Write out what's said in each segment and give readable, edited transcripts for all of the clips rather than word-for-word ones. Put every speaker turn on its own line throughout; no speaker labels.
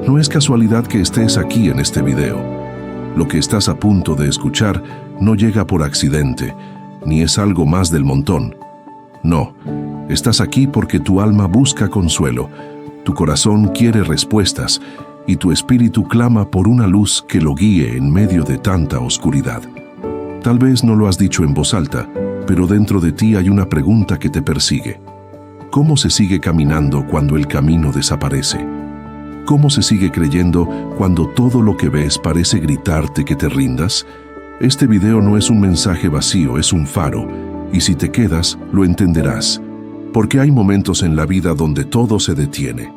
No es casualidad que estés aquí en este video. Lo que estás a punto de escuchar no llega por accidente, ni es algo más del montón. No, estás aquí porque tu alma busca consuelo, tu corazón quiere respuestas y tu espíritu clama por una luz que lo guíe en medio de tanta oscuridad. Tal vez no lo has dicho en voz alta, pero dentro de ti hay una pregunta que te persigue. ¿Cómo se sigue caminando cuando el camino desaparece? ¿Cómo se sigue creyendo cuando todo lo que ves parece gritarte que te rindas? Este video no es un mensaje vacío, es un faro, y si te quedas, lo entenderás. Porque hay momentos en la vida donde todo se detiene,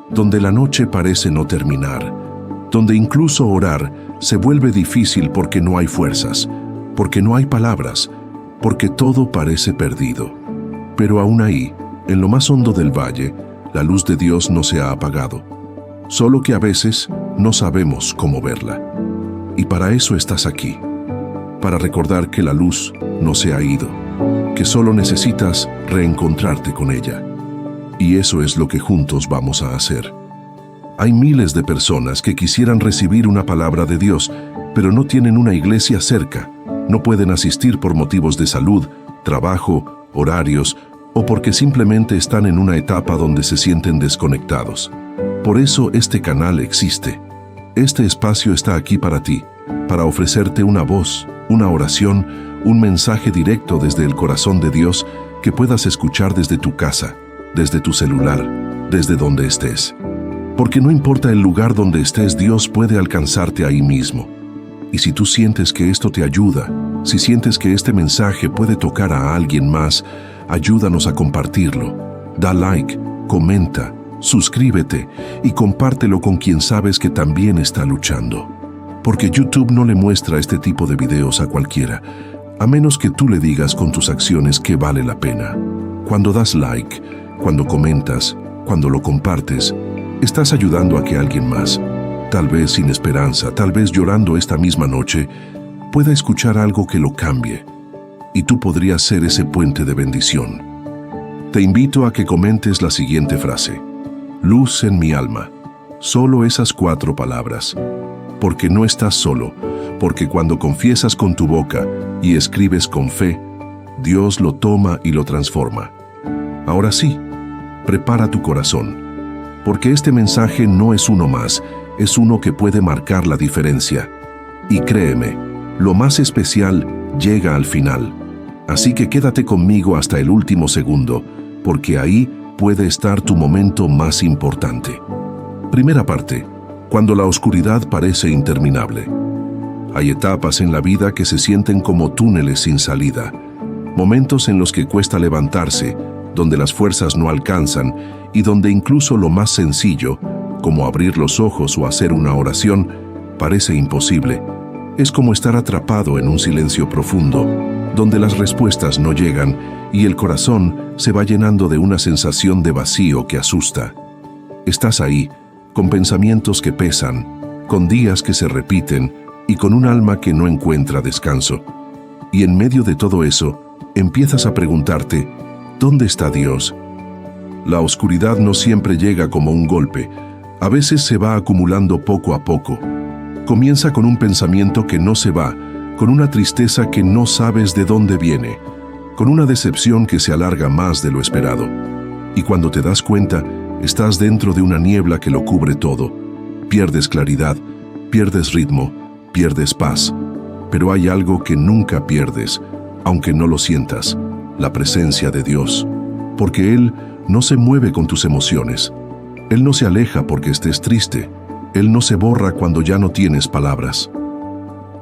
donde la noche parece no terminar, donde incluso orar se vuelve difícil porque no hay fuerzas, porque no hay palabras, porque todo parece perdido. Pero aún ahí, en lo más hondo del valle, la luz de Dios no se ha apagado, solo que a veces no sabemos cómo verla. Y para eso estás aquí, para recordar que la luz no se ha ido, que solo necesitas reencontrarte con ella. Y eso es lo que juntos vamos a hacer. Hay miles de personas que quisieran recibir una palabra de Dios, pero no tienen una iglesia cerca, no pueden asistir por motivos de salud, trabajo, horarios, o porque simplemente están en una etapa donde se sienten desconectados. Por eso este canal existe. Este espacio está aquí para ti, para ofrecerte una voz, una oración, un mensaje directo desde el corazón de Dios que puedas escuchar desde tu casa, desde tu celular, desde donde estés. Porque no importa el lugar donde estés, Dios puede alcanzarte ahí mismo. Y si tú sientes que esto te ayuda, si sientes que este mensaje puede tocar a alguien más, ayúdanos a compartirlo. Da like, comenta, suscríbete y compártelo con quien sabes que también está luchando. Porque YouTube no le muestra este tipo de videos a cualquiera, a menos que tú le digas con tus acciones que vale la pena. Cuando das like, cuando comentas, cuando lo compartes, estás ayudando a que alguien más, tal vez sin esperanza, tal vez llorando esta misma noche, pueda escuchar algo que lo cambie. Y tú podrías ser ese puente de bendición. Te invito a que comentes la siguiente frase: luz en mi alma. Solo esas 4 palabras. Porque no estás solo, porque cuando confiesas con tu boca y escribes con fe, Dios lo toma y lo transforma. Ahora sí, prepara tu corazón, porque este mensaje no es uno más, es uno que puede marcar la diferencia. Y créeme, lo más especial llega al final. Así que quédate conmigo hasta el último segundo, porque ahí puede estar tu momento más importante. Primera parte, cuando la oscuridad parece interminable. Hay etapas en la vida que se sienten como túneles sin salida, momentos en los que cuesta levantarse, donde las fuerzas no alcanzan y donde incluso lo más sencillo, como abrir los ojos o hacer una oración, parece imposible. Es como estar atrapado en un silencio profundo, donde las respuestas no llegan y el corazón se va llenando de una sensación de vacío que asusta. Estás ahí, con pensamientos que pesan, con días que se repiten y con un alma que no encuentra descanso. Y en medio de todo eso, empiezas a preguntarte, ¿dónde está Dios? La oscuridad no siempre llega como un golpe, a veces se va acumulando poco a poco. Comienza con un pensamiento que no se va, con una tristeza que no sabes de dónde viene, con una decepción que se alarga más de lo esperado. Y cuando te das cuenta, estás dentro de una niebla que lo cubre todo. Pierdes claridad, pierdes ritmo, pierdes paz. Pero hay algo que nunca pierdes, aunque no lo sientas: la presencia de Dios. Porque Él no se mueve con tus emociones. Él no se aleja porque estés triste. Él no se borra cuando ya no tienes palabras.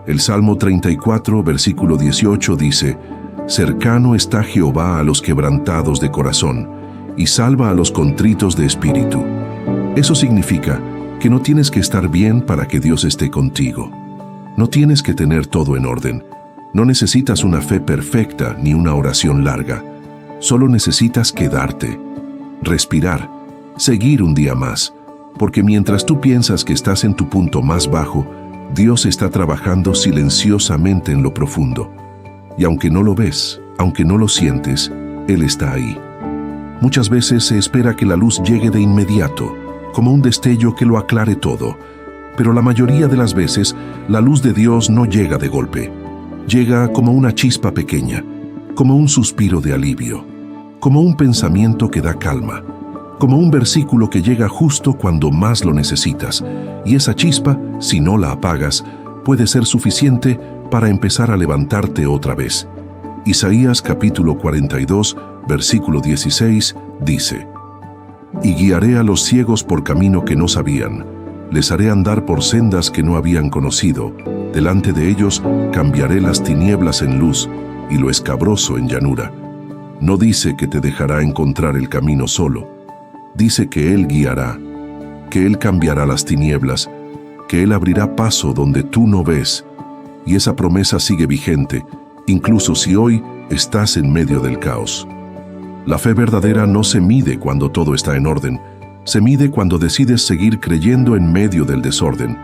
El Salmo 34, versículo 18 dice: cercano está Jehová a los quebrantados de corazón, y salva a los contritos de espíritu. Eso significa que no tienes que estar bien para que Dios esté contigo. No tienes que tener todo en orden. No necesitas una fe perfecta ni una oración larga. Solo necesitas quedarte, respirar, seguir un día más, porque mientras tú piensas que estás en tu punto más bajo, Dios está trabajando silenciosamente en lo profundo. Y aunque no lo ves, aunque no lo sientes, Él está ahí. Muchas veces se espera que la luz llegue de inmediato, como un destello que lo aclare todo. Pero la mayoría de las veces, la luz de Dios no llega de golpe. Llega como una chispa pequeña, como un suspiro de alivio, como un pensamiento que da calma, como un versículo que llega justo cuando más lo necesitas, y esa chispa, si no la apagas, puede ser suficiente para empezar a levantarte otra vez. Isaías capítulo 42, versículo 16, dice: «Y guiaré a los ciegos por camino que no sabían, les haré andar por sendas que no habían conocido, delante de ellos cambiaré las tinieblas en luz y lo escabroso en llanura». No dice que te dejará encontrar el camino solo. Dice que Él guiará, que Él cambiará las tinieblas, que Él abrirá paso donde tú no ves. Y esa promesa sigue vigente, incluso si hoy estás en medio del caos. La fe verdadera no se mide cuando todo está en orden, se mide cuando decides seguir creyendo en medio del desorden,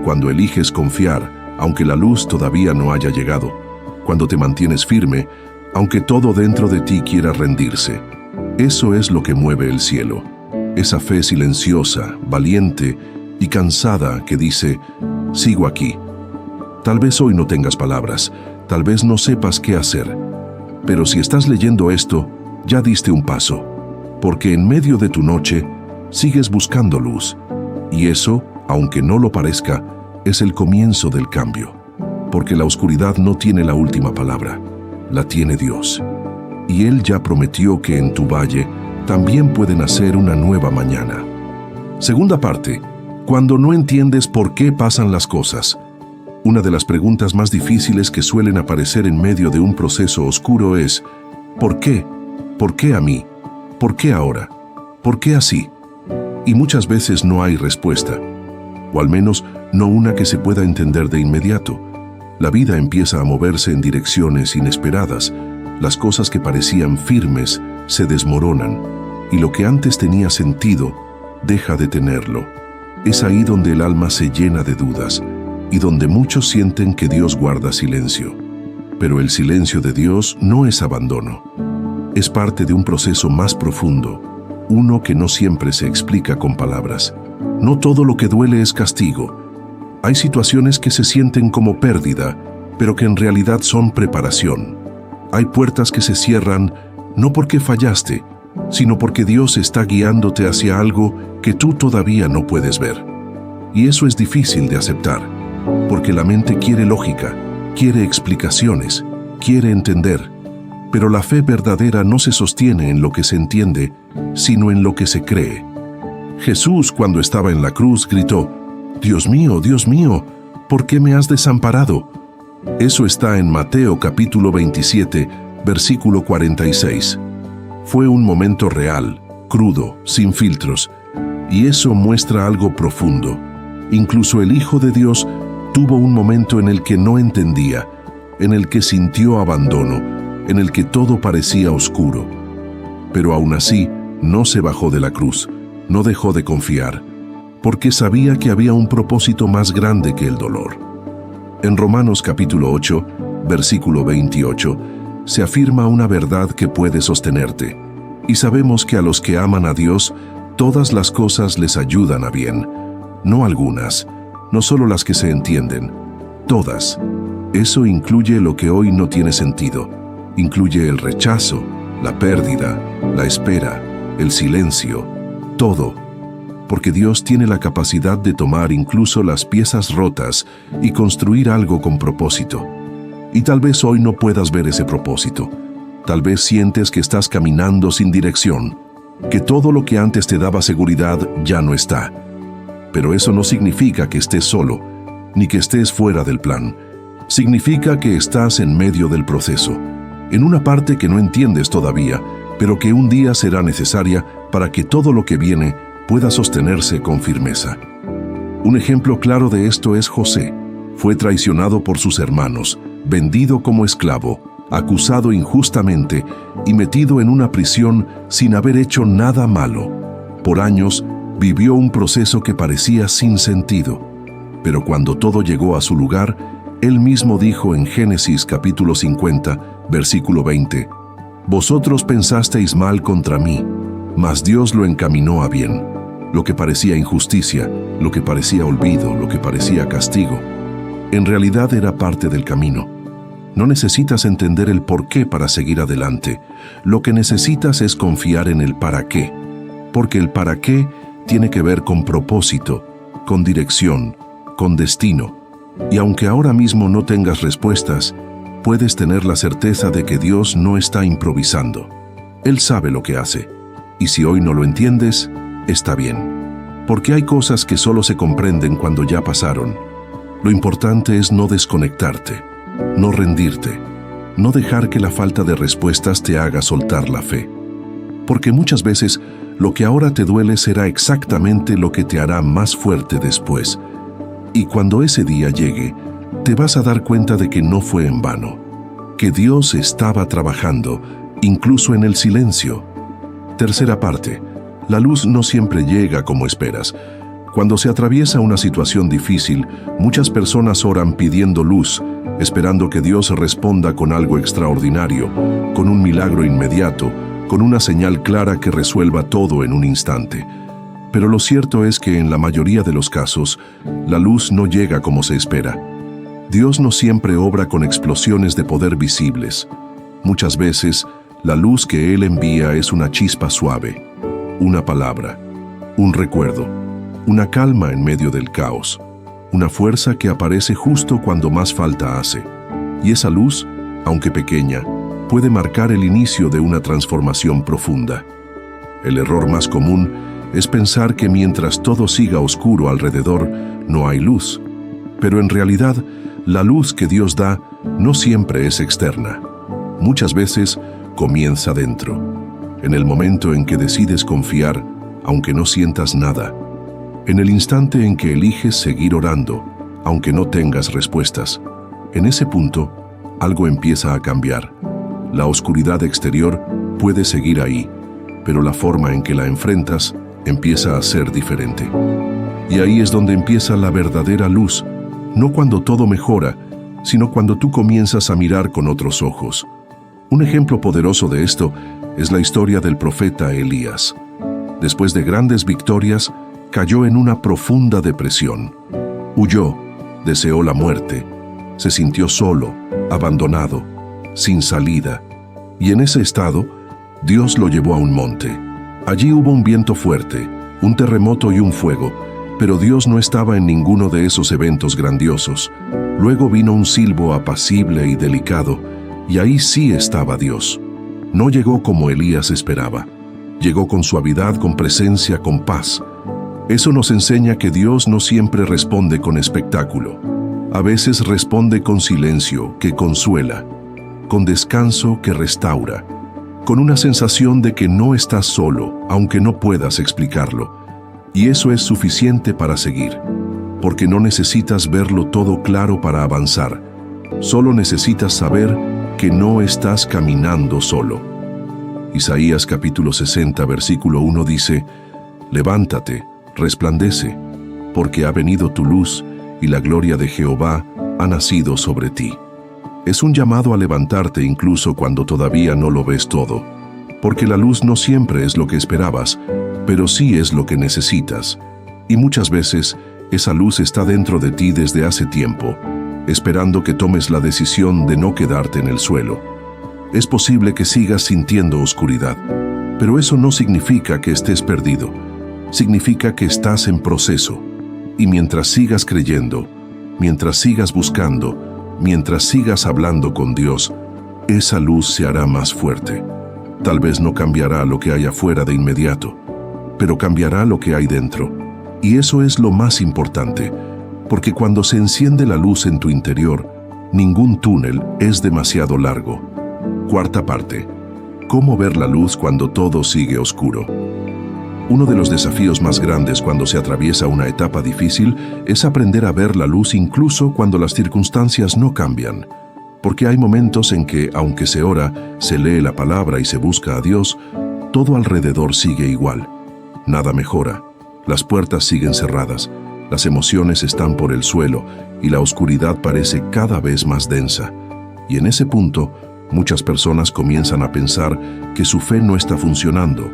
cuando eliges confiar, aunque la luz todavía no haya llegado, cuando te mantienes firme, aunque todo dentro de ti quiera rendirse. Eso es lo que mueve el cielo, esa fe silenciosa, valiente y cansada que dice: sigo aquí. Tal vez hoy no tengas palabras, tal vez no sepas qué hacer, pero si estás leyendo esto, ya diste un paso, porque en medio de tu noche sigues buscando luz, y eso, aunque no lo parezca, es el comienzo del cambio, porque la oscuridad no tiene la última palabra, la tiene Dios. Y Él ya prometió que en tu valle también puede nacer una nueva mañana. Segunda parte, cuando no entiendes por qué pasan las cosas. Una de las preguntas más difíciles que suelen aparecer en medio de un proceso oscuro es: ¿por qué? ¿Por qué a mí? ¿Por qué ahora? ¿Por qué así? Y muchas veces no hay respuesta, o al menos no una que se pueda entender de inmediato. La vida empieza a moverse en direcciones inesperadas. Las cosas que parecían firmes se desmoronan, y lo que antes tenía sentido deja de tenerlo. Es ahí donde el alma se llena de dudas, y donde muchos sienten que Dios guarda silencio. Pero el silencio de Dios no es abandono. Es parte de un proceso más profundo, uno que no siempre se explica con palabras. No todo lo que duele es castigo. Hay situaciones que se sienten como pérdida, pero que en realidad son preparación. Hay puertas que se cierran no porque fallaste, sino porque Dios está guiándote hacia algo que tú todavía no puedes ver. Y eso es difícil de aceptar, porque la mente quiere lógica, quiere explicaciones, quiere entender. Pero la fe verdadera no se sostiene en lo que se entiende, sino en lo que se cree. Jesús, cuando estaba en la cruz, gritó: Dios mío, ¿por qué me has desamparado? Eso está en Mateo capítulo 27, versículo 46. Fue un momento real, crudo, sin filtros, y eso muestra algo profundo. Incluso el Hijo de Dios tuvo un momento en el que no entendía, en el que sintió abandono, en el que todo parecía oscuro. Pero aún así, no se bajó de la cruz, no dejó de confiar, porque sabía que había un propósito más grande que el dolor. En Romanos capítulo 8, versículo 28, se afirma una verdad que puede sostenerte, y sabemos que a los que aman a Dios, todas las cosas les ayudan a bien, no algunas, no solo las que se entienden, todas. Eso incluye lo que hoy no tiene sentido, incluye el rechazo, la pérdida, la espera, el silencio, todo. Porque Dios tiene la capacidad de tomar incluso las piezas rotas y construir algo con propósito. Y tal vez hoy no puedas ver ese propósito. Tal vez sientes que estás caminando sin dirección, que todo lo que antes te daba seguridad ya no está. Pero eso no significa que estés solo, ni que estés fuera del plan. Significa que estás en medio del proceso, en una parte que no entiendes todavía, pero que un día será necesaria para que todo lo que viene pueda sostenerse con firmeza. Un ejemplo claro de esto es José. Fue traicionado por sus hermanos, vendido como esclavo, acusado injustamente y metido en una prisión sin haber hecho nada malo. Por años vivió un proceso que parecía sin sentido, pero cuando todo llegó a su lugar, él mismo dijo en Génesis capítulo 50, versículo 20: Vosotros pensasteis mal contra mí, mas Dios lo encaminó a bien, lo que parecía injusticia, lo que parecía olvido, lo que parecía castigo. En realidad era parte del camino. No necesitas entender el por qué para seguir adelante. Lo que necesitas es confiar en el para qué. Porque el para qué tiene que ver con propósito, con dirección, con destino. Y aunque ahora mismo no tengas respuestas, puedes tener la certeza de que Dios no está improvisando. Él sabe lo que hace. Y si hoy no lo entiendes, está bien. Porque hay cosas que solo se comprenden cuando ya pasaron. Lo importante es no desconectarte, no rendirte, no dejar que la falta de respuestas te haga soltar la fe. Porque muchas veces lo que ahora te duele será exactamente lo que te hará más fuerte después. Y cuando ese día llegue, te vas a dar cuenta de que no fue en vano, que Dios estaba trabajando, incluso en el silencio. Tercera parte, la luz no siempre llega como esperas. Cuando se atraviesa una situación difícil, muchas personas oran pidiendo luz, esperando que Dios responda con algo extraordinario, con un milagro inmediato, con una señal clara que resuelva todo en un instante. Pero lo cierto es que en la mayoría de los casos, la luz no llega como se espera. Dios no siempre obra con explosiones de poder visibles. Muchas veces, la luz que Él envía es una chispa suave, una palabra, un recuerdo, una calma en medio del caos, una fuerza que aparece justo cuando más falta hace. Y esa luz, aunque pequeña, puede marcar el inicio de una transformación profunda. El error más común es pensar que mientras todo siga oscuro alrededor, no hay luz. Pero en realidad, la luz que Dios da no siempre es externa. Muchas veces comienza dentro, en el momento en que decides confiar, aunque no sientas nada. En el instante en que eliges seguir orando, aunque no tengas respuestas. En ese punto, algo empieza a cambiar. La oscuridad exterior puede seguir ahí, pero la forma en que la enfrentas empieza a ser diferente. Y ahí es donde empieza la verdadera luz, no cuando todo mejora, sino cuando tú comienzas a mirar con otros ojos. Un ejemplo poderoso de esto es la historia del profeta Elías. Después de grandes victorias, cayó en una profunda depresión. Huyó, deseó la muerte, se sintió solo, abandonado, sin salida. Y en ese estado, Dios lo llevó a un monte. Allí hubo un viento fuerte, un terremoto y un fuego, pero Dios no estaba en ninguno de esos eventos grandiosos. Luego vino un silbo apacible y delicado, y ahí sí estaba Dios. No llegó como Elías esperaba. Llegó con suavidad, con presencia, con paz. Eso nos enseña que Dios no siempre responde con espectáculo. A veces responde con silencio, que consuela, con descanso que restaura, con una sensación de que no estás solo, aunque no puedas explicarlo. Y eso es suficiente para seguir, porque no necesitas verlo todo claro para avanzar. Solo necesitas saber que no estás caminando solo. Isaías capítulo 60, versículo 1 dice: «Levántate, resplandece, porque ha venido tu luz, y la gloria de Jehová ha nacido sobre ti». Es un llamado a levantarte incluso cuando todavía no lo ves todo, porque la luz no siempre es lo que esperabas, pero sí es lo que necesitas. Y muchas veces, esa luz está dentro de ti desde hace tiempo, esperando que tomes la decisión de no quedarte en el suelo. Es posible que sigas sintiendo oscuridad, pero eso no significa que estés perdido. Significa que estás en proceso. Y mientras sigas creyendo, mientras sigas buscando, mientras sigas hablando con Dios, esa luz se hará más fuerte. Tal vez no cambiará lo que hay afuera de inmediato, pero cambiará lo que hay dentro. Y eso es lo más importante, porque cuando se enciende la luz en tu interior, ningún túnel es demasiado largo. Cuarta parte. ¿Cómo ver la luz cuando todo sigue oscuro? Uno de los desafíos más grandes cuando se atraviesa una etapa difícil es aprender a ver la luz incluso cuando las circunstancias no cambian. Porque hay momentos en que, aunque se ora, se lee la palabra y se busca a Dios, todo alrededor sigue igual. Nada mejora. Las puertas siguen cerradas, las emociones están por el suelo y la oscuridad parece cada vez más densa. Y en ese punto, muchas personas comienzan a pensar que su fe no está funcionando,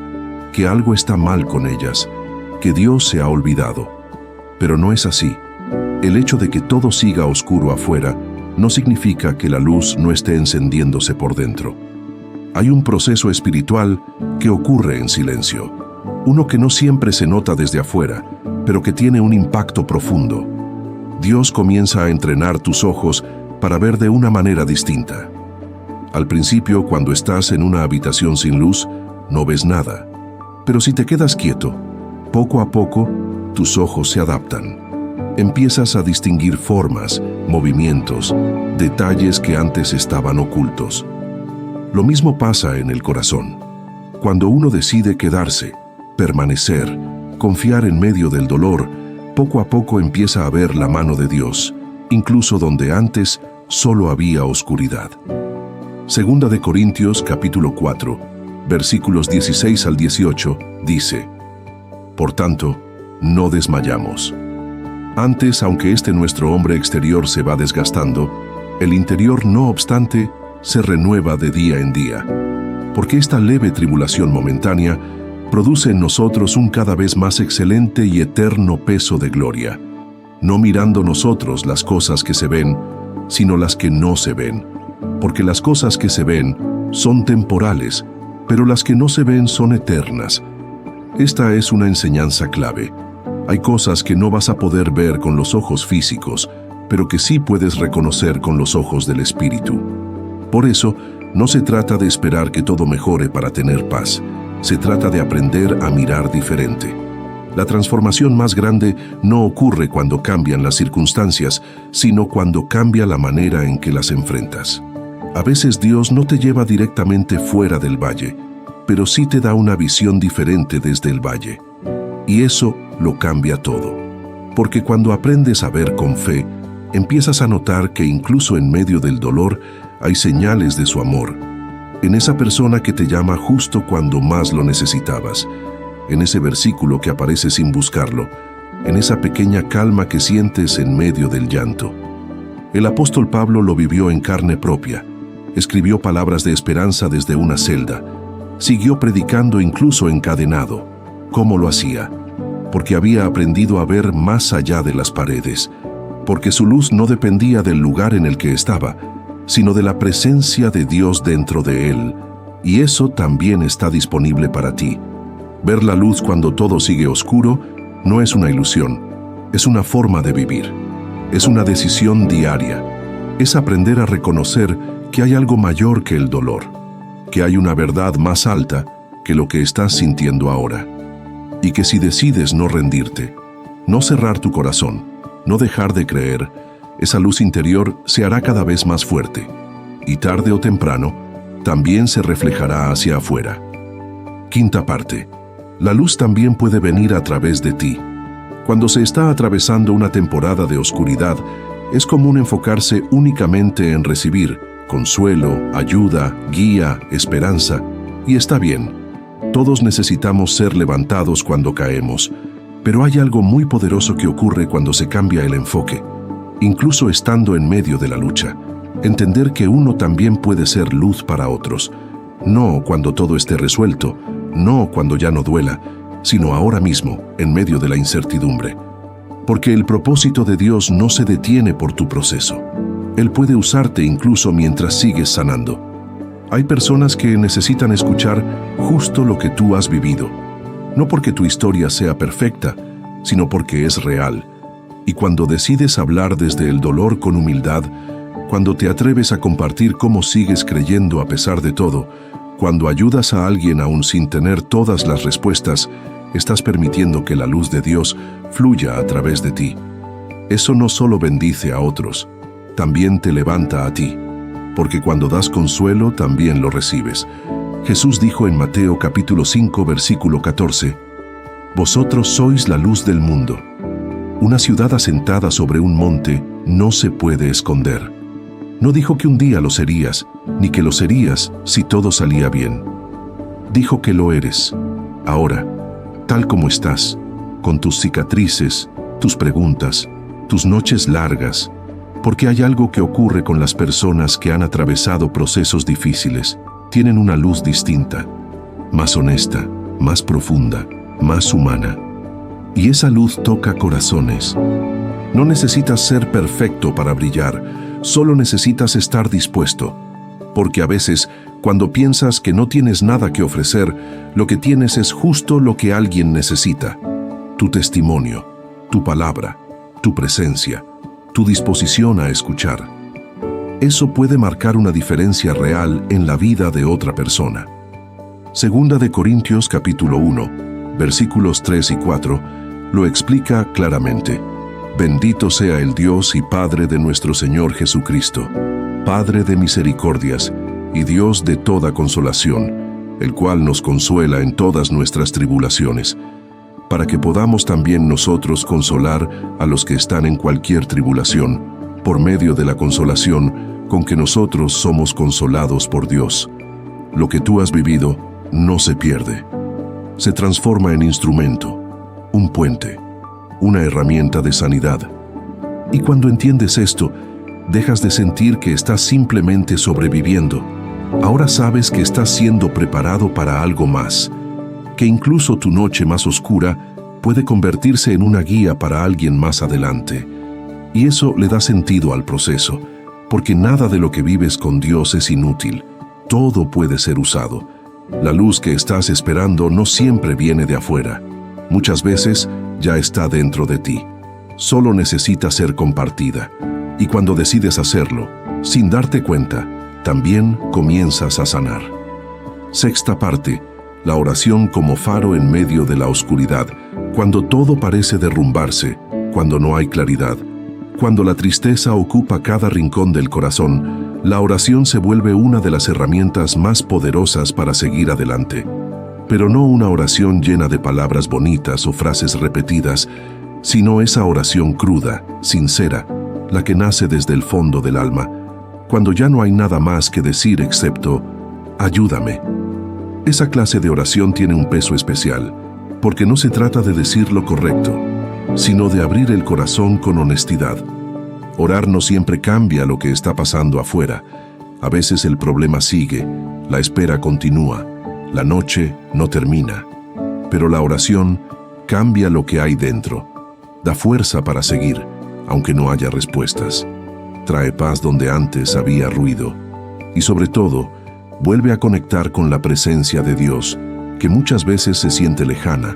que algo está mal con ellas, que Dios se ha olvidado. Pero no es así. El hecho de que todo siga oscuro afuera no significa que la luz no esté encendiéndose por dentro. Hay un proceso espiritual que ocurre en silencio, uno que no siempre se nota desde afuera, pero que tiene un impacto profundo. Dios comienza a entrenar tus ojos para ver de una manera distinta. Al principio, cuando estás en una habitación sin luz, no ves nada. Pero si te quedas quieto, poco a poco, tus ojos se adaptan. Empiezas a distinguir formas, movimientos, detalles que antes estaban ocultos. Lo mismo pasa en el corazón. Cuando uno decide quedarse, permanecer, confiar en medio del dolor, poco a poco empieza a ver la mano de Dios, incluso donde antes solo había oscuridad. Segunda de Corintios capítulo 4, versículos 16 al 18, dice: Por tanto, no desmayamos. Antes, aunque este nuestro hombre exterior se va desgastando, el interior, no obstante, se renueva de día en día, porque esta leve tribulación momentánea produce en nosotros un cada vez más excelente y eterno peso de gloria, no mirando nosotros las cosas que se ven, sino las que no se ven, porque las cosas que se ven son temporales, pero las que no se ven son eternas. Esta es una enseñanza clave. Hay cosas que no vas a poder ver con los ojos físicos, pero que sí puedes reconocer con los ojos del Espíritu. Por eso, no se trata de esperar que todo mejore para tener paz. Se trata de aprender a mirar diferente. La transformación más grande no ocurre cuando cambian las circunstancias, sino cuando cambia la manera en que las enfrentas. A veces Dios no te lleva directamente fuera del valle, pero sí te da una visión diferente desde el valle. Y eso lo cambia todo. Porque cuando aprendes a ver con fe, empiezas a notar que incluso en medio del dolor hay señales de su amor. En esa persona que te llama justo cuando más lo necesitabas, en ese versículo que aparece sin buscarlo, en esa pequeña calma que sientes en medio del llanto. El apóstol Pablo lo vivió en carne propia. Escribió palabras de esperanza desde una celda. Siguió predicando incluso encadenado. ¿Cómo lo hacía? Porque había aprendido a ver más allá de las paredes. Porque su luz no dependía del lugar en el que estaba, sino de la presencia de Dios dentro de él. Y eso también está disponible para ti. Ver la luz cuando todo sigue oscuro no es una ilusión, es una forma de vivir. Es una decisión diaria. Es aprender a reconocer que hay algo mayor que el dolor, que hay una verdad más alta que lo que estás sintiendo ahora. Y que si decides no rendirte, no cerrar tu corazón, no dejar de creer, esa luz interior se hará cada vez más fuerte, y tarde o temprano, también se reflejará hacia afuera. Quinta parte. La luz también puede venir a través de ti. Cuando se está atravesando una temporada de oscuridad, es común enfocarse únicamente en recibir consuelo, ayuda, guía, esperanza, y está bien. Todos necesitamos ser levantados cuando caemos, pero hay algo muy poderoso que ocurre cuando se cambia el enfoque. Incluso estando en medio de la lucha, entender que uno también puede ser luz para otros. No cuando todo esté resuelto, no cuando ya no duela, sino ahora mismo, en medio de la incertidumbre. Porque el propósito de Dios no se detiene por tu proceso. Él puede usarte incluso mientras sigues sanando. Hay personas que necesitan escuchar justo lo que tú has vivido. No porque tu historia sea perfecta, sino porque es real. Y cuando decides hablar desde el dolor con humildad, cuando te atreves a compartir cómo sigues creyendo a pesar de todo, cuando ayudas a alguien aún sin tener todas las respuestas, estás permitiendo que la luz de Dios fluya a través de ti. Eso no solo bendice a otros, también te levanta a ti, porque cuando das consuelo también lo recibes. Jesús dijo en Mateo capítulo 5 versículo 14: Vosotros sois la luz del mundo. Una ciudad asentada sobre un monte no se puede esconder. No dijo que un día lo serías, ni que lo serías si todo salía bien. Dijo que lo eres, ahora, tal como estás, con tus cicatrices, tus preguntas, tus noches largas, porque hay algo que ocurre con las personas que han atravesado procesos difíciles. Tienen una luz distinta, más honesta, más profunda, más humana. Y esa luz toca corazones. No necesitas ser perfecto para brillar, solo necesitas estar dispuesto. Porque a veces, cuando piensas que no tienes nada que ofrecer, lo que tienes es justo lo que alguien necesita. Tu testimonio, tu palabra, tu presencia, tu disposición a escuchar. Eso puede marcar una diferencia real en la vida de otra persona. Segunda de Corintios capítulo 1, versículos 3 y 4, lo explica claramente. Bendito sea el Dios y Padre de nuestro Señor Jesucristo, Padre de misericordias y Dios de toda consolación, el cual nos consuela en todas nuestras tribulaciones, para que podamos también nosotros consolar a los que están en cualquier tribulación, por medio de la consolación con que nosotros somos consolados por Dios. Lo que tú has vivido no se pierde. Se transforma en instrumento, un puente, una herramienta de sanidad. Y cuando entiendes esto, dejas de sentir que estás simplemente sobreviviendo. Ahora sabes que estás siendo preparado para algo más, que incluso tu noche más oscura puede convertirse en una guía para alguien más adelante. Y eso le da sentido al proceso, porque nada de lo que vives con Dios es inútil. Todo puede ser usado. La luz que estás esperando no siempre viene de afuera. Muchas veces ya está dentro de ti. Solo necesita ser compartida. Y cuando decides hacerlo, sin darte cuenta, también comienzas a sanar. Sexta parte, la oración como faro en medio de la oscuridad, cuando todo parece derrumbarse, cuando no hay claridad, cuando la tristeza ocupa cada rincón del corazón, la oración se vuelve una de las herramientas más poderosas para seguir adelante. Pero no una oración llena de palabras bonitas o frases repetidas, sino esa oración cruda, sincera, la que nace desde el fondo del alma, cuando ya no hay nada más que decir excepto, ayúdame. Esa clase de oración tiene un peso especial, porque no se trata de decir lo correcto, sino de abrir el corazón con honestidad. Orar no siempre cambia lo que está pasando afuera. A veces el problema sigue, la espera continúa, la noche no termina. Pero la oración cambia lo que hay dentro, da fuerza para seguir, aunque no haya respuestas. Trae paz donde antes había ruido. Y sobre todo, vuelve a conectar con la presencia de Dios, que muchas veces se siente lejana,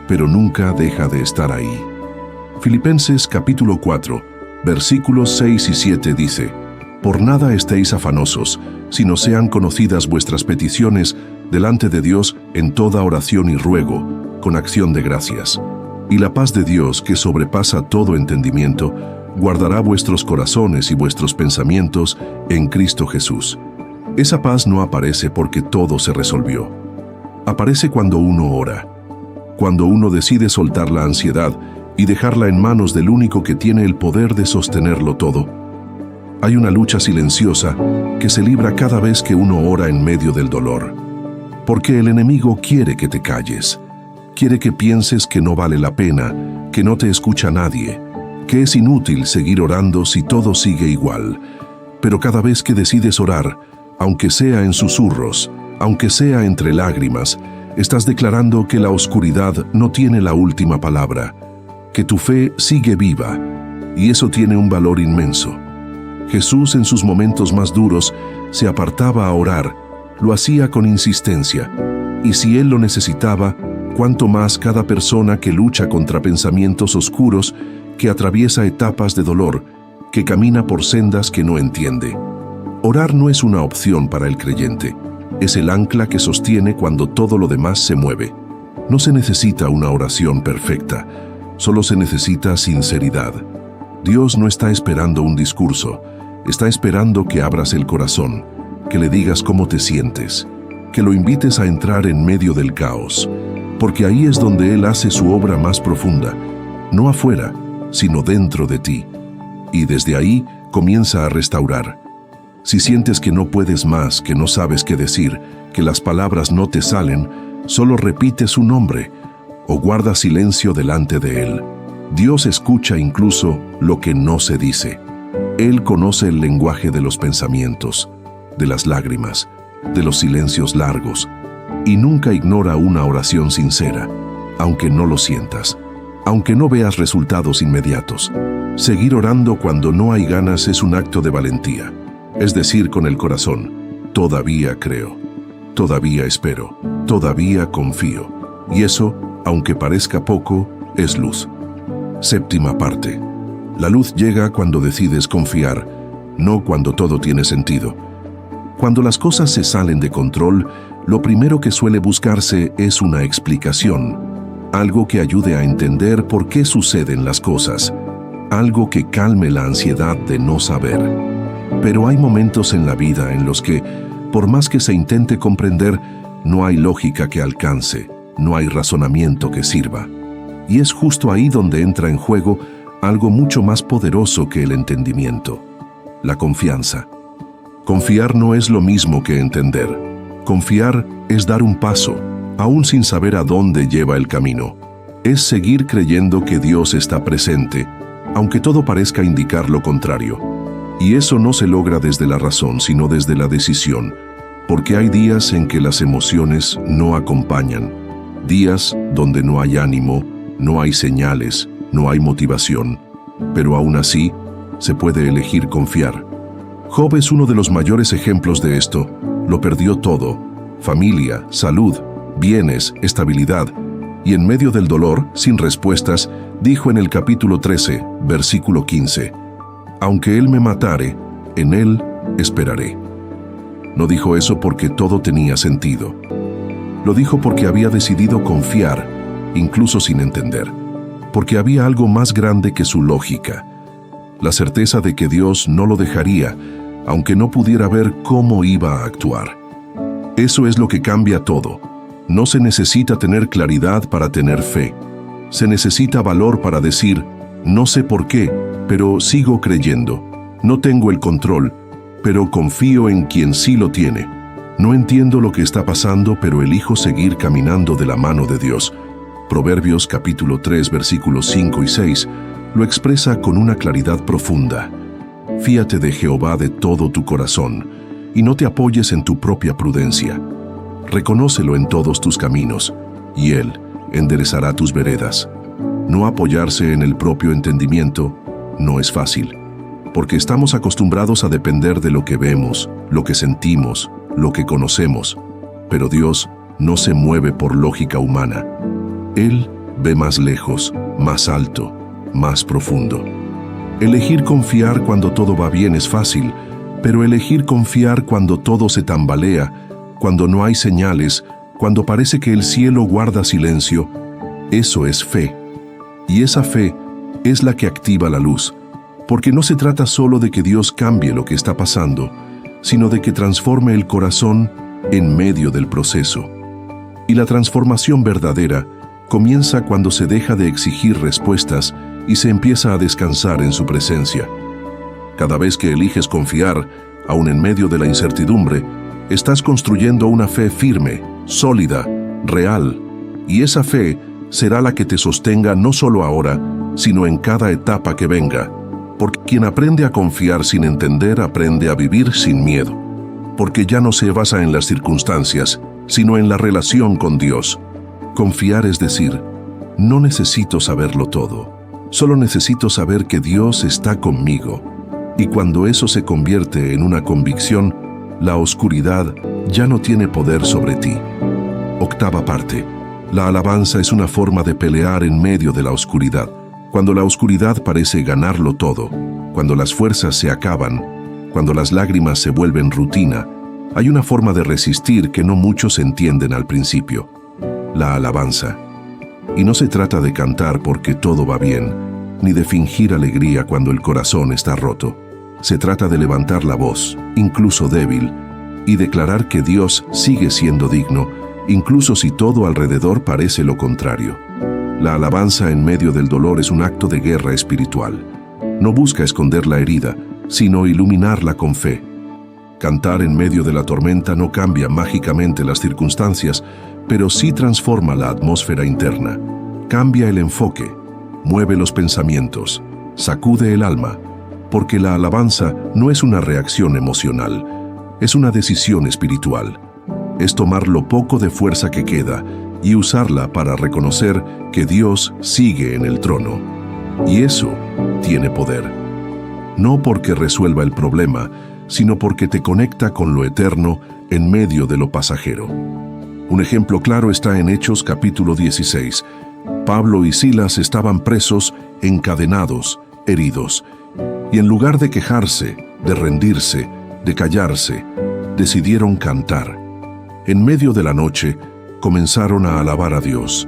pero nunca deja de estar ahí. Filipenses capítulo 4, versículos 6 y 7 dice: Por nada estéis afanosos, sino sean conocidas vuestras peticiones delante de Dios en toda oración y ruego, con acción de gracias. Y la paz de Dios, que sobrepasa todo entendimiento, guardará vuestros corazones y vuestros pensamientos en Cristo Jesús. Esa paz no aparece porque todo se resolvió. Aparece cuando uno ora, cuando uno decide soltar la ansiedad y dejarla en manos del único que tiene el poder de sostenerlo todo. Hay una lucha silenciosa que se libra cada vez que uno ora en medio del dolor. Porque el enemigo quiere que te calles. Quiere que pienses que no vale la pena, que no te escucha nadie, que es inútil seguir orando si todo sigue igual. Pero cada vez que decides orar, aunque sea en susurros, aunque sea entre lágrimas, estás declarando que la oscuridad no tiene la última palabra, que tu fe sigue viva, y eso tiene un valor inmenso. Jesús en sus momentos más duros se apartaba a orar, lo hacía con insistencia, y si Él lo necesitaba, cuánto más cada persona que lucha contra pensamientos oscuros, que atraviesa etapas de dolor, que camina por sendas que no entiende. Orar no es una opción para el creyente, es el ancla que sostiene cuando todo lo demás se mueve. No se necesita una oración perfecta, solo se necesita sinceridad. Dios no está esperando un discurso, está esperando que abras el corazón, que le digas cómo te sientes, que lo invites a entrar en medio del caos, porque ahí es donde Él hace su obra más profunda, no afuera, sino dentro de ti, y desde ahí comienza a restaurar. Si sientes que no puedes más, que no sabes qué decir, que las palabras no te salen, solo repite su nombre o guarda silencio delante de Él. Dios escucha incluso lo que no se dice. Él conoce el lenguaje de los pensamientos, de las lágrimas, de los silencios largos, y nunca ignora una oración sincera, aunque no lo sientas. aunque no veas resultados inmediatos. Seguir orando cuando no hay ganas es un acto de valentía. Es decir, con el corazón, todavía creo, todavía espero, todavía confío. Y eso, aunque parezca poco, es luz. Séptima parte. La luz llega cuando decides confiar, no cuando todo tiene sentido. Cuando las cosas se salen de control, lo primero que suele buscarse es una explicación, algo que ayude a entender por qué suceden las cosas, algo que calme la ansiedad de no saber. Pero hay momentos en la vida en los que, por más que se intente comprender, no hay lógica que alcance, no hay razonamiento que sirva. Y es justo ahí donde entra en juego algo mucho más poderoso que el entendimiento: la confianza. Confiar no es lo mismo que entender. Confiar es dar un paso, aún sin saber a dónde lleva el camino. Es seguir creyendo que Dios está presente, aunque todo parezca indicar lo contrario. Y eso no se logra desde la razón, sino desde la decisión, porque hay días en que las emociones no acompañan, días donde no hay ánimo, no hay señales, no hay motivación, pero aún así se puede elegir confiar. Job es uno de los mayores ejemplos de esto. Lo perdió todo: familia, salud, bienes, estabilidad, y en medio del dolor, sin respuestas, dijo en el capítulo 13, versículo 15, «Aunque él me matare, en él esperaré». No dijo eso porque todo tenía sentido. Lo dijo porque había decidido confiar, incluso sin entender, porque había algo más grande que su lógica, la certeza de que Dios no lo dejaría, aunque no pudiera ver cómo iba a actuar. Eso es lo que cambia todo. No se necesita tener claridad para tener fe. Se necesita valor para decir, no sé por qué, pero sigo creyendo. No tengo el control, pero confío en quien sí lo tiene. No entiendo lo que está pasando, pero elijo seguir caminando de la mano de Dios. Proverbios capítulo 3, versículos 5 y 6, lo expresa con una claridad profunda. Fíate de Jehová de todo tu corazón, y no te apoyes en tu propia prudencia. Reconócelo en todos tus caminos, y Él enderezará tus veredas. No apoyarse en el propio entendimiento no es fácil, porque estamos acostumbrados a depender de lo que vemos, lo que sentimos, lo que conocemos. Pero Dios no se mueve por lógica humana. Él ve más lejos, más alto, más profundo. Elegir confiar cuando todo va bien es fácil, pero elegir confiar cuando todo se tambalea, cuando no hay señales, cuando parece que el cielo guarda silencio, eso es fe. Y esa fe es la que activa la luz, porque no se trata solo de que Dios cambie lo que está pasando, sino de que transforme el corazón en medio del proceso. Y la transformación verdadera comienza cuando se deja de exigir respuestas y se empieza a descansar en su presencia. Cada vez que eliges confiar, aun en medio de la incertidumbre, estás construyendo una fe firme, sólida, real, y esa fe será la que te sostenga no solo ahora, sino en cada etapa que venga. Porque quien aprende a confiar sin entender aprende a vivir sin miedo. Porque ya no se basa en las circunstancias, sino en la relación con Dios. Confiar es decir, no necesito saberlo todo, solo necesito saber que Dios está conmigo. Y cuando eso se convierte en una convicción, la oscuridad ya no tiene poder sobre ti. Octava parte. La alabanza es una forma de pelear en medio de la oscuridad. Cuando la oscuridad parece ganarlo todo, cuando las fuerzas se acaban, cuando las lágrimas se vuelven rutina, hay una forma de resistir que no muchos entienden al principio: la alabanza. Y no se trata de cantar porque todo va bien, ni de fingir alegría cuando el corazón está roto. Se trata de levantar la voz, incluso débil, y declarar que Dios sigue siendo digno, incluso si todo alrededor parece lo contrario. La alabanza en medio del dolor es un acto de guerra espiritual. No busca esconder la herida, sino iluminarla con fe. Cantar en medio de la tormenta no cambia mágicamente las circunstancias, pero sí transforma la atmósfera interna. Cambia el enfoque, mueve los pensamientos, sacude el alma, porque la alabanza no es una reacción emocional, es una decisión espiritual. Es tomar lo poco de fuerza que queda y usarla para reconocer que Dios sigue en el trono. Y eso tiene poder. No porque resuelva el problema, sino porque te conecta con lo eterno en medio de lo pasajero. Un ejemplo claro está en Hechos capítulo 16. Pablo y Silas estaban presos, encadenados, heridos, y en lugar de quejarse, de rendirse, de callarse, decidieron cantar. En medio de la noche, comenzaron a alabar a Dios.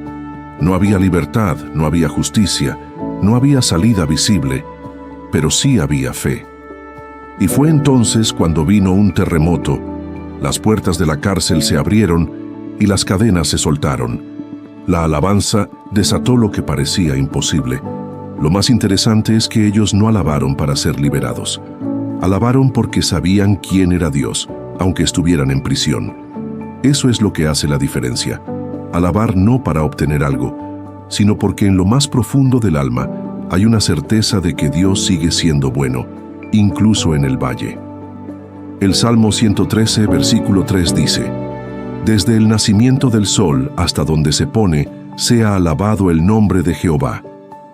No había libertad, no había justicia, no había salida visible, pero sí había fe. Y fue entonces cuando vino un terremoto, las puertas de la cárcel se abrieron y las cadenas se soltaron. La alabanza desató lo que parecía imposible. Lo más interesante es que ellos no alabaron para ser liberados. Alabaron porque sabían quién era Dios, aunque estuvieran en prisión. Eso es lo que hace la diferencia. Alabar no para obtener algo, sino porque en lo más profundo del alma hay una certeza de que Dios sigue siendo bueno, incluso en el valle. El Salmo 113, versículo 3 dice: «Desde el nacimiento del sol hasta donde se pone, sea alabado el nombre de Jehová».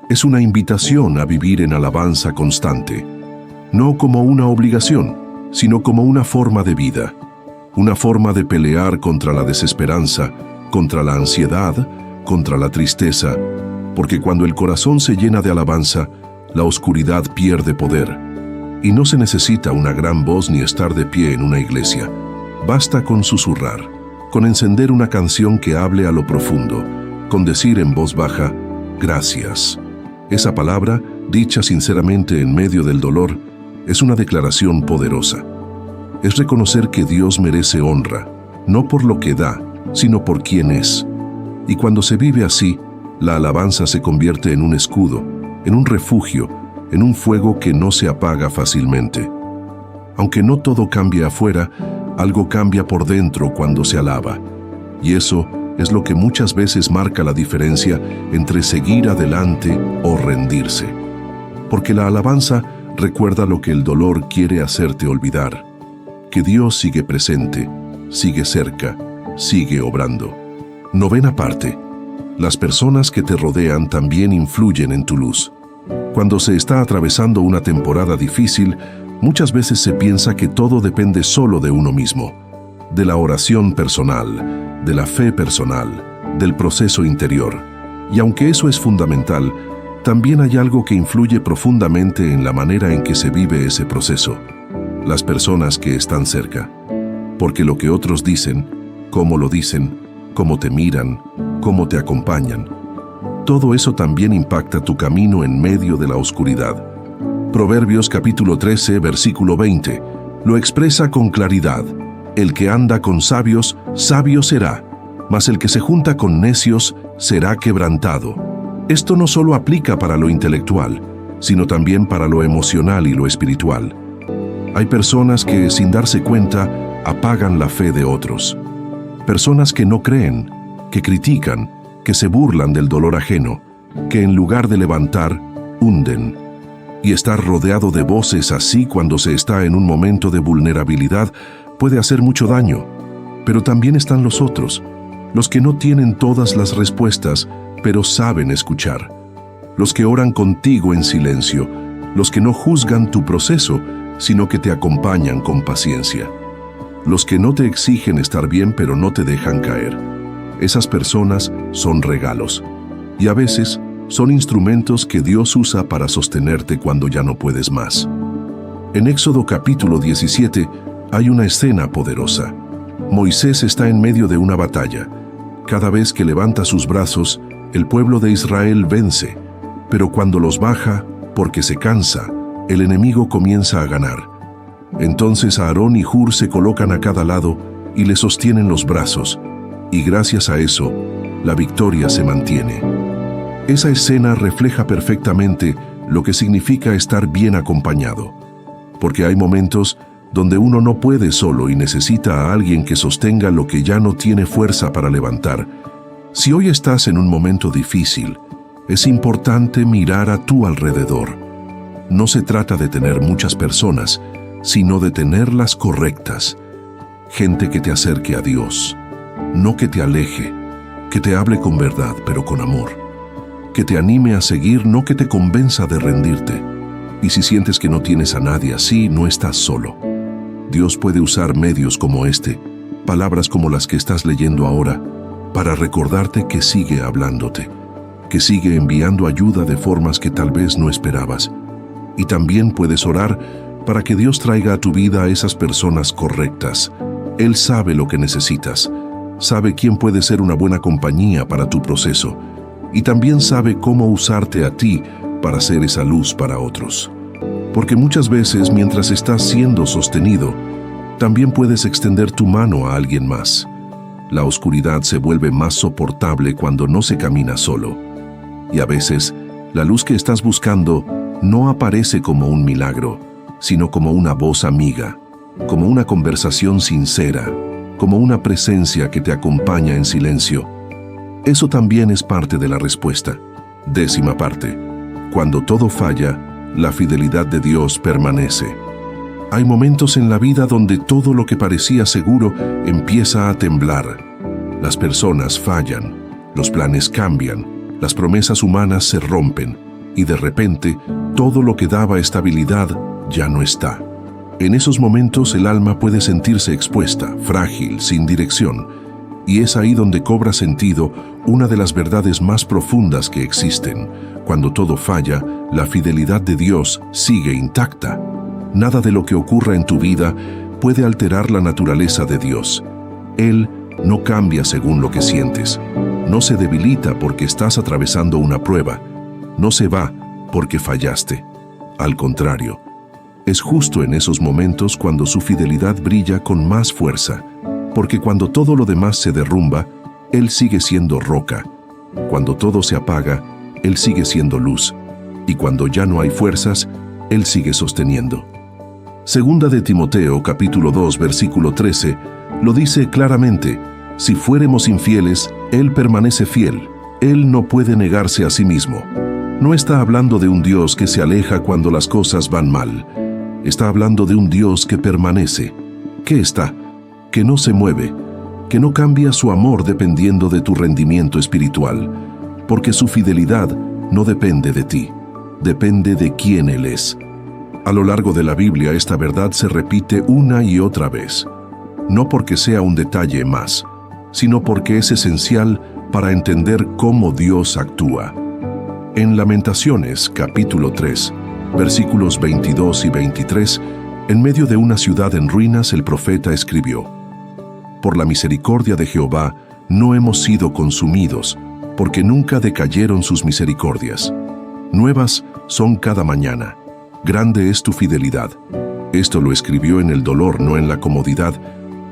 Es una invitación a vivir en alabanza constante, no como una obligación, sino como una forma de vida, una forma de pelear contra la desesperanza, contra la ansiedad, contra la tristeza, porque cuando el corazón se llena de alabanza, la oscuridad pierde poder. Y no se necesita una gran voz ni estar de pie en una iglesia. Basta con susurrar, con encender una canción que hable a lo profundo, con decir en voz baja, «Gracias». Esa palabra, dicha sinceramente en medio del dolor, es una declaración poderosa. Es reconocer que Dios merece honra, no por lo que da, sino por quién es. Y cuando se vive así, la alabanza se convierte en un escudo, en un refugio, en un fuego que no se apaga fácilmente. Aunque no todo cambia afuera, algo cambia por dentro cuando se alaba. Y eso es lo que muchas veces marca la diferencia entre seguir adelante o rendirse. Porque la alabanza recuerda lo que el dolor quiere hacerte olvidar, que Dios sigue presente, sigue cerca, sigue obrando. Novena parte. Las personas que te rodean también influyen en tu luz. Cuando se está atravesando una temporada difícil, muchas veces se piensa que todo depende solo de uno mismo, de la oración personal, de la fe personal, del proceso interior. Y aunque eso es fundamental, también hay algo que influye profundamente en la manera en que se vive ese proceso: las personas que están cerca. Porque lo que otros dicen, cómo lo dicen, cómo te miran, cómo te acompañan, todo eso también impacta tu camino en medio de la oscuridad. Proverbios capítulo 13, versículo 20, lo expresa con claridad: «El que anda con sabios, sabio será, mas el que se junta con necios será quebrantado». Esto no solo aplica para lo intelectual, sino también para lo emocional y lo espiritual. Hay personas que, sin darse cuenta, apagan la fe de otros. Personas que no creen, que critican, que se burlan del dolor ajeno, que en lugar de levantar, hunden. Y estar rodeado de voces así cuando se está en un momento de vulnerabilidad puede hacer mucho daño. Pero también están los otros, los que no tienen todas las respuestas, pero saben escuchar. Los que oran contigo en silencio, los que no juzgan tu proceso, sino que te acompañan con paciencia. Los que no te exigen estar bien, pero no te dejan caer. Esas personas son regalos, y a veces son instrumentos que Dios usa para sostenerte cuando ya no puedes más. En Éxodo capítulo 17 hay una escena poderosa. Moisés está en medio de una batalla. Cada vez que levanta sus brazos, el pueblo de Israel vence, pero cuando los baja, porque se cansa, el enemigo comienza a ganar. Entonces Aarón y Hur se colocan a cada lado y le sostienen los brazos, y gracias a eso, la victoria se mantiene. Esa escena refleja perfectamente lo que significa estar bien acompañado, porque hay momentos donde uno no puede solo y necesita a alguien que sostenga lo que ya no tiene fuerza para levantar. Si hoy estás en un momento difícil, es importante mirar a tu alrededor. No se trata de tener muchas personas, sino de tener las correctas. Gente que te acerque a Dios, no que te aleje. que te hable con verdad, pero con amor, que te anime a seguir, no que te convenza de rendirte. Y si sientes que no tienes a nadie así, no estás solo. Dios puede usar medios como este, palabras como las que estás leyendo ahora, para recordarte que sigue hablándote, que sigue enviando ayuda de formas que tal vez no esperabas. Y también puedes orar para que Dios traiga a tu vida a esas personas correctas. Él sabe lo que necesitas, sabe quién puede ser una buena compañía para tu proceso, y también sabe cómo usarte a ti para ser esa luz para otros. Porque muchas veces, mientras estás siendo sostenido, también puedes extender tu mano a alguien más. La oscuridad se vuelve más soportable cuando no se camina solo. Y a veces, la luz que estás buscando no aparece como un milagro, sino como una voz amiga, como una conversación sincera, como una presencia que te acompaña en silencio. Eso también es parte de la respuesta. 10ª parte. Cuando todo falla, la fidelidad de Dios permanece. Hay momentos en la vida donde todo lo que parecía seguro empieza a temblar. Las personas fallan, los planes cambian, las promesas humanas se rompen, y de repente, todo lo que daba estabilidad ya no está. En esos momentos el alma puede sentirse expuesta, frágil, sin dirección, y es ahí donde cobra sentido una de las verdades más profundas que existen. Cuando todo falla, la fidelidad de Dios sigue intacta. Nada de lo que ocurra en tu vida puede alterar la naturaleza de Dios. Él no cambia según lo que sientes, no se debilita porque estás atravesando una prueba, no se va porque fallaste. Al contrario, es justo en esos momentos cuando su fidelidad brilla con más fuerza, porque cuando todo lo demás se derrumba, Él sigue siendo roca. Cuando todo se apaga, Él sigue siendo luz, y cuando ya no hay fuerzas, Él sigue sosteniendo. Segunda de Timoteo, capítulo 2, versículo 13, lo dice claramente: si fuéremos infieles, Él permanece fiel, Él no puede negarse a sí mismo. No está hablando de un Dios que se aleja cuando las cosas van mal. Está hablando de un Dios que permanece, que está, que no se mueve, que no cambia su amor dependiendo de tu rendimiento espiritual, porque su fidelidad no depende de ti, depende de quién Él es. A lo largo de la Biblia esta verdad se repite una y otra vez, no porque sea un detalle más, sino porque es esencial para entender cómo Dios actúa. En Lamentaciones, capítulo 3, versículos 22 y 23, en medio de una ciudad en ruinas, el profeta escribió: por la misericordia de Jehová no hemos sido consumidos, porque nunca decayeron sus misericordias. Nuevas son cada mañana. Grande es tu fidelidad. Esto lo escribió en el dolor, no en la comodidad,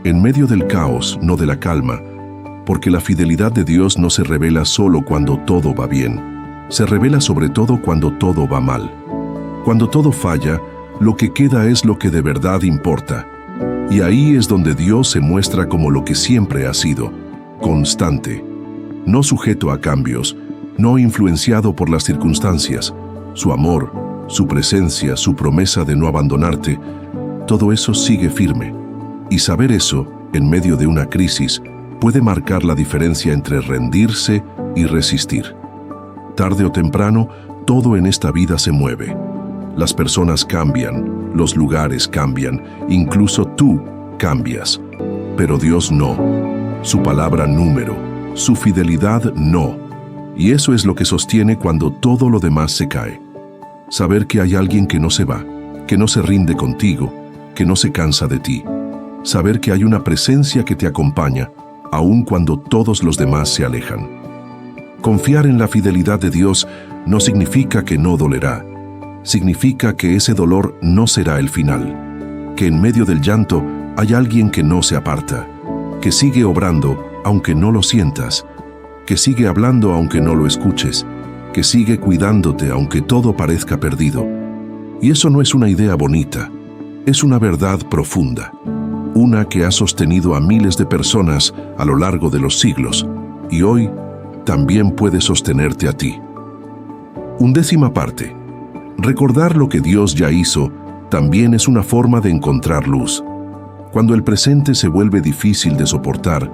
en medio del caos, no de la calma, porque la fidelidad de Dios no se revela solo cuando todo va bien, se revela sobre todo cuando todo va mal. Cuando todo falla, lo que queda es lo que de verdad importa. Y ahí es donde Dios se muestra como lo que siempre ha sido, constante, no sujeto a cambios, no influenciado por las circunstancias. Su amor, su presencia, su promesa de no abandonarte, todo eso sigue firme. Y saber eso, en medio de una crisis, puede marcar la diferencia entre rendirse y resistir. Tarde o temprano, todo en esta vida se mueve. Las personas cambian, los lugares cambian, incluso tú cambias. Pero Dios no. Su palabra número, su fidelidad no. Y eso es lo que sostiene cuando todo lo demás se cae. Saber que hay alguien que no se va, que no se rinde contigo, que no se cansa de ti. Saber que hay una presencia que te acompaña, aun cuando todos los demás se alejan. Confiar en la fidelidad de Dios no significa que no dolerá. Significa que ese dolor no será el final, que en medio del llanto hay alguien que no se aparta, que sigue obrando aunque no lo sientas, que sigue hablando aunque no lo escuches, que sigue cuidándote aunque todo parezca perdido. Y eso no es una idea bonita, es una verdad profunda, una que ha sostenido a miles de personas a lo largo de los siglos, y hoy también puede sostenerte a ti. 11ª parte. Recordar lo que Dios ya hizo también es una forma de encontrar luz. Cuando el presente se vuelve difícil de soportar,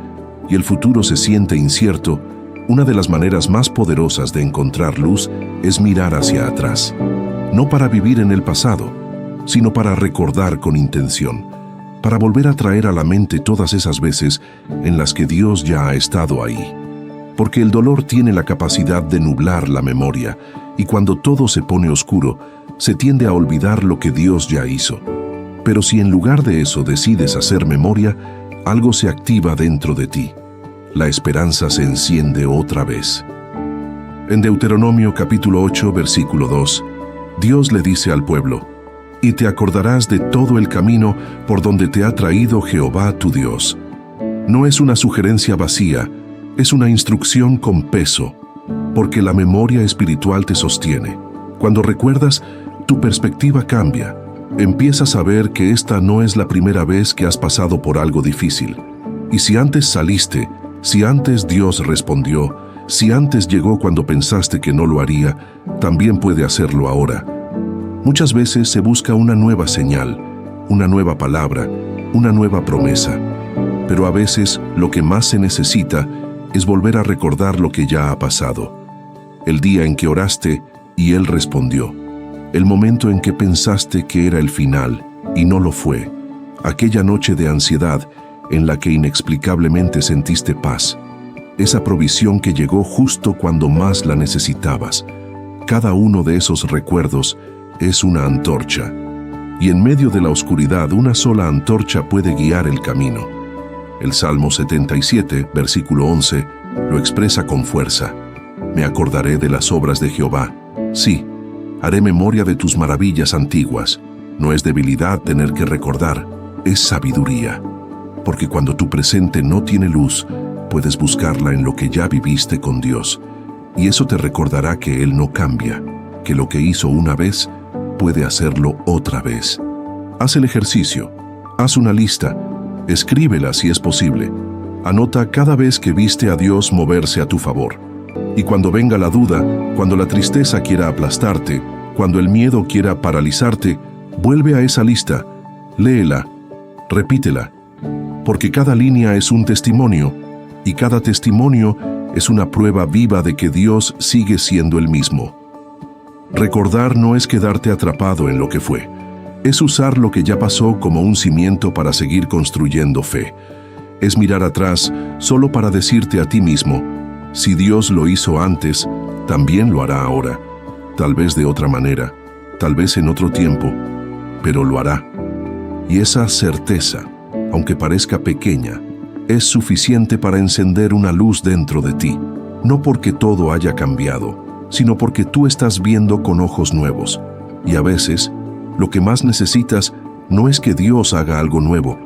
y el futuro se siente incierto, una de las maneras más poderosas de encontrar luz es mirar hacia atrás. No para vivir en el pasado, sino para recordar con intención, para volver a traer a la mente todas esas veces en las que Dios ya ha estado ahí. Porque el dolor tiene la capacidad de nublar la memoria, y cuando todo se pone oscuro, se tiende a olvidar lo que Dios ya hizo. Pero si en lugar de eso decides hacer memoria, algo se activa dentro de ti. La esperanza se enciende otra vez. En Deuteronomio capítulo 8, versículo 2, Dios le dice al pueblo: «Y te acordarás de todo el camino por donde te ha traído Jehová tu Dios». No es una sugerencia vacía, es una instrucción con peso, porque la memoria espiritual te sostiene. Cuando recuerdas, tu perspectiva cambia. Empiezas a ver que esta no es la primera vez que has pasado por algo difícil. Y si antes saliste, si antes Dios respondió, si antes llegó cuando pensaste que no lo haría, también puede hacerlo ahora. Muchas veces se busca una nueva señal, una nueva palabra, una nueva promesa. Pero a veces lo que más se necesita es volver a recordar lo que ya ha pasado. El día en que oraste y Él respondió. El momento en que pensaste que era el final y no lo fue. Aquella noche de ansiedad en la que inexplicablemente sentiste paz. Esa provisión que llegó justo cuando más la necesitabas. Cada uno de esos recuerdos es una antorcha. Y en medio de la oscuridad, una sola antorcha puede guiar el camino. El Salmo 77, versículo 11, lo expresa con fuerza. Me acordaré de las obras de Jehová. Sí, haré memoria de tus maravillas antiguas. No es debilidad tener que recordar, es sabiduría. Porque cuando tu presente no tiene luz, puedes buscarla en lo que ya viviste con Dios. Y eso te recordará que Él no cambia, que lo que hizo una vez, puede hacerlo otra vez. Haz el ejercicio, haz una lista, escríbela si es posible. Anota cada vez que viste a Dios moverse a tu favor. Y cuando venga la duda, cuando la tristeza quiera aplastarte, cuando el miedo quiera paralizarte, vuelve a esa lista, léela, repítela, porque cada línea es un testimonio, y cada testimonio es una prueba viva de que Dios sigue siendo el mismo. Recordar no es quedarte atrapado en lo que fue, es usar lo que ya pasó como un cimiento para seguir construyendo fe. Es mirar atrás solo para decirte a ti mismo: si Dios lo hizo antes, también lo hará ahora. Tal vez de otra manera, tal vez en otro tiempo, pero lo hará. Y esa certeza, aunque parezca pequeña, es suficiente para encender una luz dentro de ti. No porque todo haya cambiado, sino porque tú estás viendo con ojos nuevos. Y a veces, lo que más necesitas no es que Dios haga algo nuevo,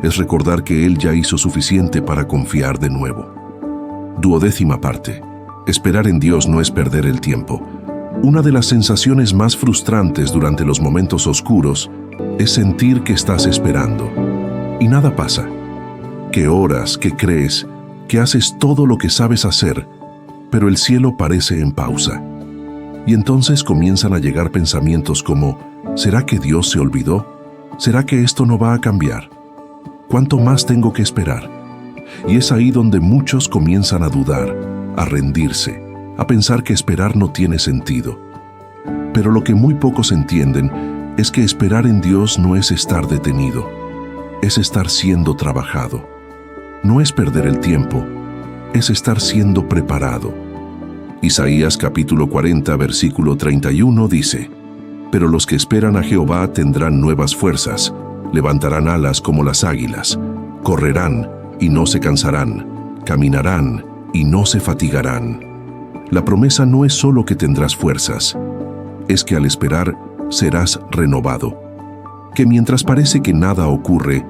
es recordar que Él ya hizo suficiente para confiar de nuevo. 12ª parte. Esperar en Dios no es perder el tiempo. Una de las sensaciones más frustrantes durante los momentos oscuros es sentir que estás esperando y nada pasa. Que oras, que crees, que haces todo lo que sabes hacer, pero el cielo parece en pausa. Y entonces comienzan a llegar pensamientos como: ¿será que Dios se olvidó? ¿Será que esto no va a cambiar? ¿Cuánto más tengo que esperar? Y es ahí donde muchos comienzan a dudar, a rendirse, a pensar que esperar no tiene sentido. Pero lo que muy pocos entienden es que esperar en Dios no es estar detenido, es estar siendo trabajado. No es perder el tiempo, es estar siendo preparado. Isaías capítulo 40, versículo 31 dice: Pero los que esperan a Jehová tendrán nuevas fuerzas, levantarán alas como las águilas, correrán y no se cansarán, caminarán y no se fatigarán. La promesa no es solo que tendrás fuerzas, es que al esperar serás renovado. Que mientras parece que nada ocurre,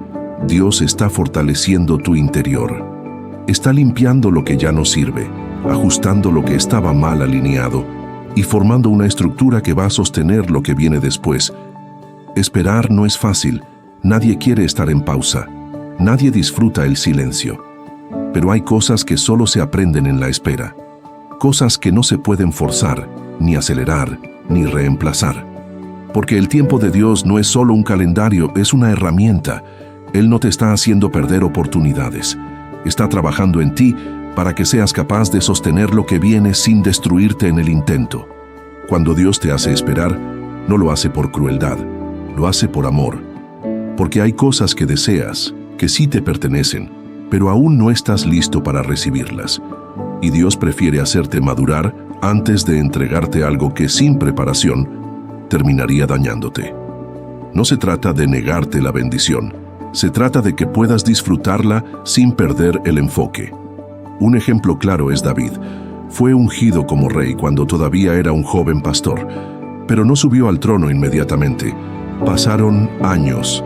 Dios está fortaleciendo tu interior. Está limpiando lo que ya no sirve, ajustando lo que estaba mal alineado y formando una estructura que va a sostener lo que viene después. Esperar no es fácil, nadie quiere estar en pausa, nadie disfruta el silencio. Pero hay cosas que solo se aprenden en la espera, cosas que no se pueden forzar, ni acelerar, ni reemplazar. Porque el tiempo de Dios no es solo un calendario, es una herramienta. Él no te está haciendo perder oportunidades. está trabajando en ti para que seas capaz de sostener lo que viene sin destruirte en el intento. Cuando Dios te hace esperar, no lo hace por crueldad, lo hace por amor. Porque hay cosas que deseas, que sí te pertenecen, pero aún no estás listo para recibirlas. Y Dios prefiere hacerte madurar antes de entregarte algo que sin preparación terminaría dañándote. No se trata de negarte la bendición, se trata de que puedas disfrutarla sin perder el enfoque. Un ejemplo claro es David. Fue ungido como rey cuando todavía era un joven pastor, pero no subió al trono inmediatamente. Pasaron años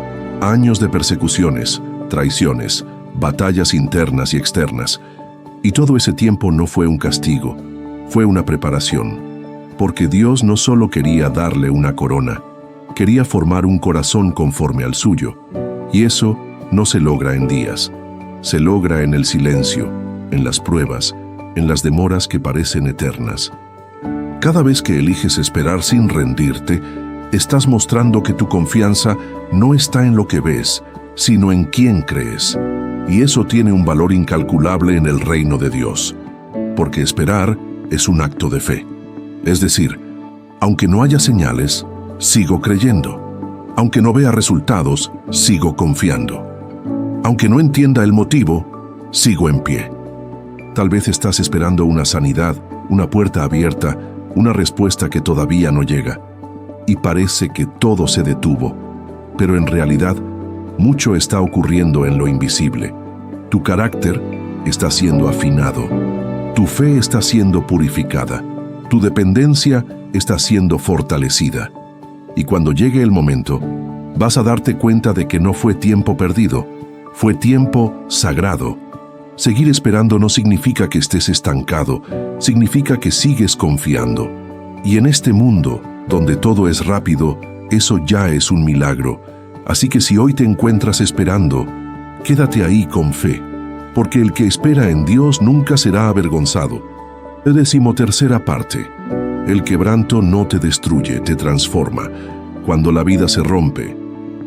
de persecuciones, traiciones, batallas internas y externas. Y todo ese tiempo no fue un castigo, fue una preparación. Porque Dios no solo quería darle una corona, quería formar un corazón conforme al suyo. Y eso no se logra en días, se logra en el silencio, en las pruebas, en las demoras que parecen eternas. Cada vez que eliges esperar sin rendirte, estás mostrando que tu confianza no está en lo que ves, sino en quién crees. Y eso tiene un valor incalculable en el reino de Dios. Porque esperar es un acto de fe. Es decir, aunque no haya señales, sigo creyendo. Aunque no vea resultados, sigo confiando. Aunque no entienda el motivo, sigo en pie. Tal vez estás esperando una sanidad, una puerta abierta, una respuesta que todavía no llega. Y parece que todo se detuvo. Pero en realidad, mucho está ocurriendo en lo invisible. Tu carácter está siendo afinado. Tu fe está siendo purificada. Tu dependencia está siendo fortalecida. Y cuando llegue el momento, vas a darte cuenta de que no fue tiempo perdido, fue tiempo sagrado. Seguir esperando no significa que estés estancado, significa que sigues confiando. Y en este mundo, donde todo es rápido, eso ya es un milagro. Así que si hoy te encuentras esperando, quédate ahí con fe, porque el que espera en Dios nunca será avergonzado. 13ª parte. El quebranto no te destruye, te transforma. Cuando la vida se rompe,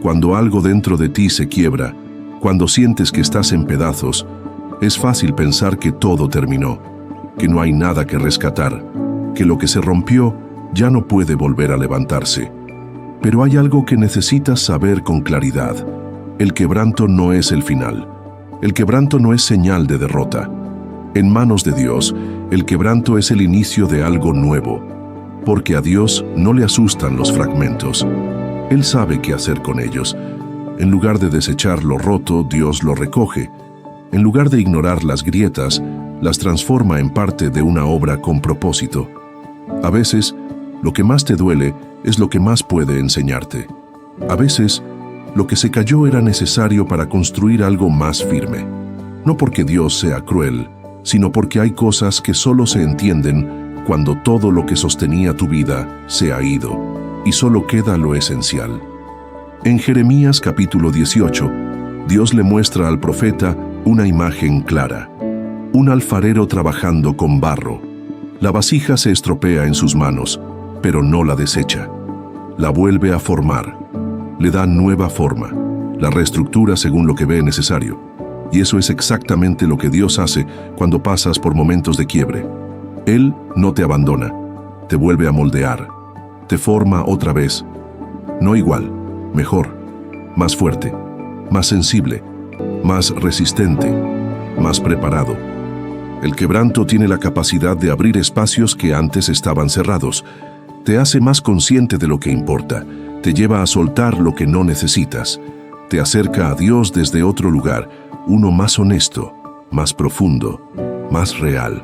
cuando algo dentro de ti se quiebra, cuando sientes que estás en pedazos, es fácil pensar que todo terminó, que no hay nada que rescatar, que lo que se rompió ya no puede volver a levantarse. Pero hay algo que necesitas saber con claridad. El quebranto no es el final. El quebranto no es señal de derrota. En manos de Dios, el quebranto es el inicio de algo nuevo, porque a Dios no le asustan los fragmentos. Él sabe qué hacer con ellos. En lugar de desechar lo roto, Dios lo recoge. En lugar de ignorar las grietas, las transforma en parte de una obra con propósito. A veces, lo que más te duele es lo que más puede enseñarte. A veces, lo que se cayó era necesario para construir algo más firme. No porque Dios sea cruel, sino porque hay cosas que solo se entienden cuando todo lo que sostenía tu vida se ha ido y solo queda lo esencial. En Jeremías capítulo 18, Dios le muestra al profeta una imagen clara. Un alfarero trabajando con barro. La vasija se estropea en sus manos, pero no la desecha. La vuelve a formar. Le da nueva forma. La reestructura según lo que ve necesario. Y eso es exactamente lo que Dios hace cuando pasas por momentos de quiebre. Él no te abandona. Te vuelve a moldear. Te forma otra vez. No igual, mejor, más fuerte, más sensible, más resistente, más preparado. El quebranto tiene la capacidad de abrir espacios que antes estaban cerrados. Te hace más consciente de lo que importa. Te lleva a soltar lo que no necesitas. Te acerca a Dios desde otro lugar, uno más honesto, más profundo, más real.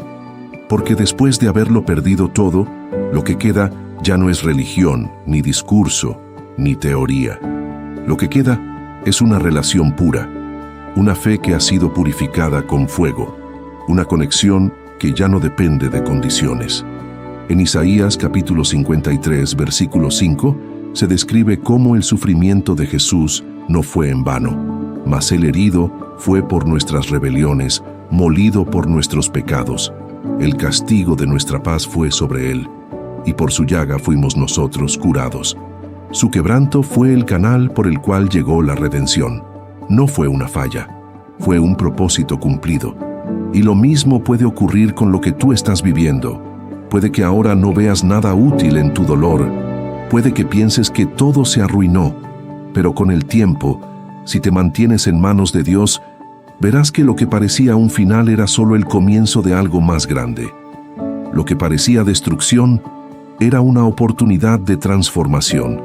Porque después de haberlo perdido todo, lo que queda ya no es religión, ni discurso, ni teoría. Lo que queda es una relación pura, una fe que ha sido purificada con fuego, una conexión que ya no depende de condiciones. En Isaías capítulo 53, versículo 5, se describe cómo el sufrimiento de Jesús no fue en vano, mas el herido fue por nuestras rebeliones, molido por nuestros pecados. El castigo de nuestra paz fue sobre él, y por su llaga fuimos nosotros curados. Su quebranto fue el canal por el cual llegó la redención. No fue una falla, fue un propósito cumplido. Y lo mismo puede ocurrir con lo que tú estás viviendo. Puede que ahora no veas nada útil en tu dolor. Puede que pienses que todo se arruinó. Pero con el tiempo, si te mantienes en manos de Dios, verás que lo que parecía un final era solo el comienzo de algo más grande. Lo que parecía destrucción era una oportunidad de transformación.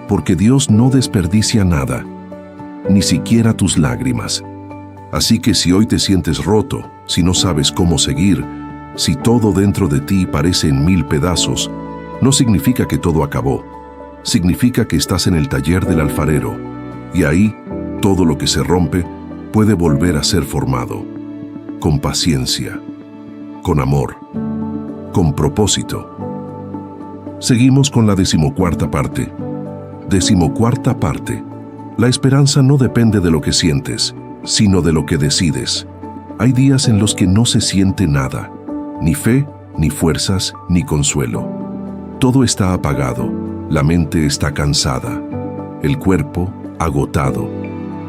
Porque Dios no desperdicia nada, ni siquiera tus lágrimas. Así que si hoy te sientes roto, si no sabes cómo seguir, si todo dentro de ti parece en 1000 pedazos, no significa que todo acabó. Significa que estás en el taller del alfarero, y ahí todo lo que se rompe puede volver a ser formado, con paciencia, con amor, con propósito. Seguimos con la 14ª parte. 14ª parte. La esperanza no depende de lo que sientes, sino de lo que decides. Hay días en los que no se siente nada, ni fe, ni fuerzas, ni consuelo. Todo está apagado, la mente está cansada, el cuerpo agotado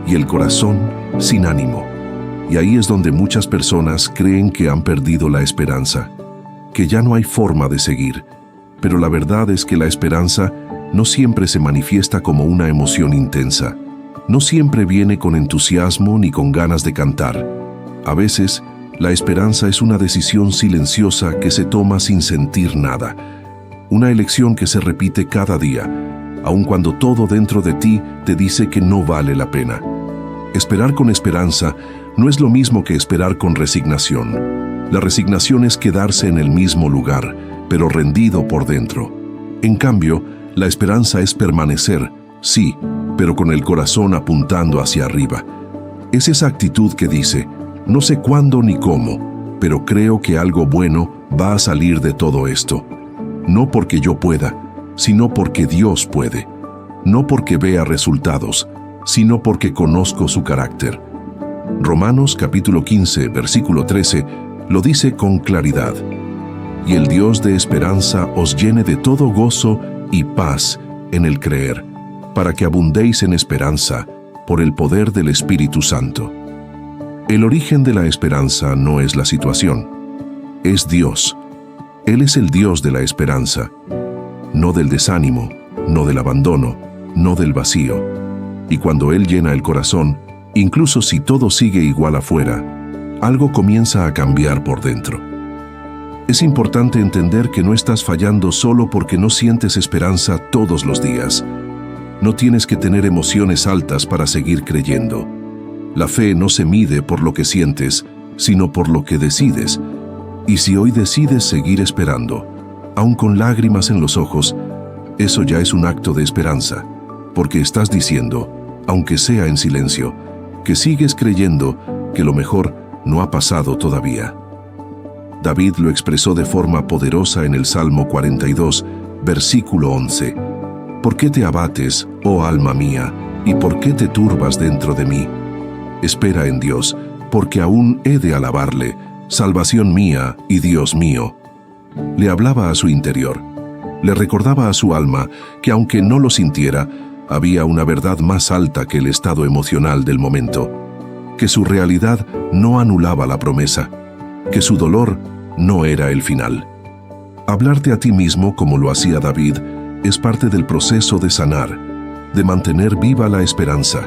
y el corazón sin ánimo. Y ahí es donde muchas personas creen que han perdido la esperanza, que ya no hay forma de seguir. Pero la verdad es que la esperanza no siempre se manifiesta como una emoción intensa. No siempre viene con entusiasmo ni con ganas de cantar. A veces, la esperanza es una decisión silenciosa que se toma sin sentir nada. Una elección que se repite cada día, aun cuando todo dentro de ti te dice que no vale la pena. Esperar con esperanza no es lo mismo que esperar con resignación. La resignación es quedarse en el mismo lugar, pero rendido por dentro. En cambio, la esperanza es permanecer, sí, pero con el corazón apuntando hacia arriba. Es esa actitud que dice, no sé cuándo ni cómo, pero creo que algo bueno va a salir de todo esto. No porque yo pueda, sino porque Dios puede. No porque vea resultados, sino porque conozco su carácter. Romanos capítulo 15, versículo 13, lo dice con claridad. Y el Dios de esperanza os llene de todo gozo y paz en el creer, para que abundéis en esperanza por el poder del Espíritu Santo. El origen de la esperanza no es la situación, es Dios. Él es el Dios de la esperanza, no del desánimo, no del abandono, no del vacío. Y cuando Él llena el corazón, incluso si todo sigue igual afuera, algo comienza a cambiar por dentro. Es importante entender que no estás fallando solo porque no sientes esperanza todos los días. No tienes que tener emociones altas para seguir creyendo. La fe no se mide por lo que sientes, sino por lo que decides. Y si hoy decides seguir esperando, aun con lágrimas en los ojos, eso ya es un acto de esperanza, porque estás diciendo, aunque sea en silencio, que sigues creyendo que lo mejor no ha pasado todavía. David lo expresó de forma poderosa en el Salmo 42, versículo 11. ¿Por qué te abates, oh alma mía, y por qué te turbas dentro de mí? Espera en Dios, porque aún he de alabarle, salvación mía y Dios mío. Le hablaba a su interior. Le recordaba a su alma que aunque no lo sintiera, había una verdad más alta que el estado emocional del momento, que su realidad no anulaba la promesa, que su dolor no era el final. Hablarte a ti mismo como lo hacía David es parte del proceso de sanar, de mantener viva la esperanza.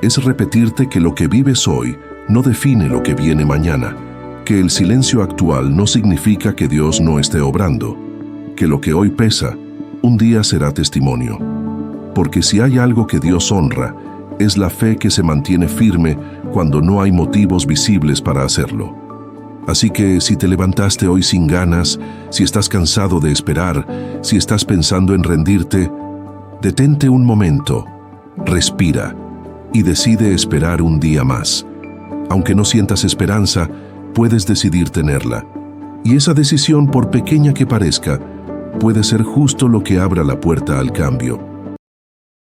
Es repetirte que lo que vives hoy no define lo que viene mañana, que el silencio actual no significa que Dios no esté obrando, que lo que hoy pesa, un día será testimonio. Porque si hay algo que Dios honra, es la fe que se mantiene firme cuando no hay motivos visibles para hacerlo. Así que si te levantaste hoy sin ganas, si estás cansado de esperar, si estás pensando en rendirte, detente un momento, respira y decide esperar un día más. Aunque no sientas esperanza, puedes decidir tenerla. Y esa decisión, por pequeña que parezca, puede ser justo lo que abra la puerta al cambio.